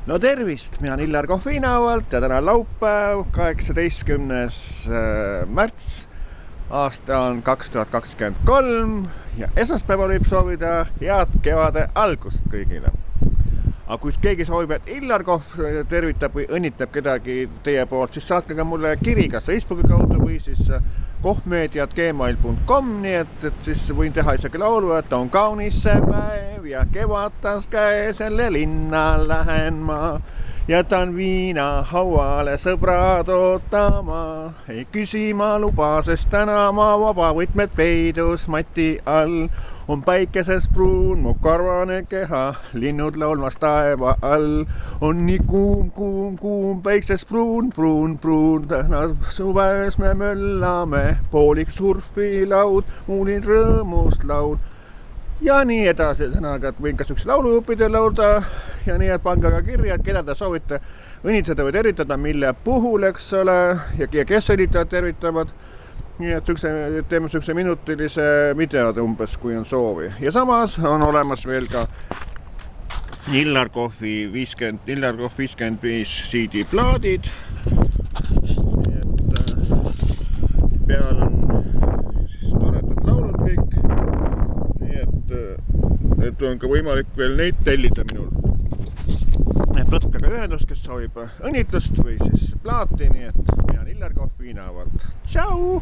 No tervist, mina olen Illar Kohvinavalt ja täna on laupäev, 18. märts. Aasta on 2023 ja esmaspäeval võib soovida head kevade algust kõigile. Aga kui keegi soovib, et Illar Kohv tervitab või õnnitleb kedagi teie poolt, siis saatke ka mulle kiri kas Facebooki kaudu või siis kohvmeediat@gmail.com, nii et siis võin teha isegi laulu, et on kaunis see päev ja kevatas käes, jälle linna lähen ma. Jätan viina hauale sõbrad ootama, ei küsima luba, sest täna ma vabavõtmed peidus mati all. On päikeses pruun mu karvane keha, linnud laulmas taeva all. On nii kuum, päikses pruun. Suves me möllame, poolik surfilaud, muulin rõõmust laud. Ja nii edasi, sõnaga, et võin ka sükse lauluõppida laulda ja nii, et pange ka kirja, et keda te soovite õnnitleda või tervitada, mille puhul, eks ole, ja kes õnnitajad tervitavad. Nii et teeme sükse minutilise videod umbes, kui on soovi. Ja samas on olemas veel ka Illar Kohvi 55 CD-plaadid. Nii et peal on toredad laulud kõik. Et on ka võimalik veel neid tellida minul. Et võtke ka ühendust, kes soovib õnnitlust või siis plaati, nii et mina olen Illar Kohvinavalt. Tšau!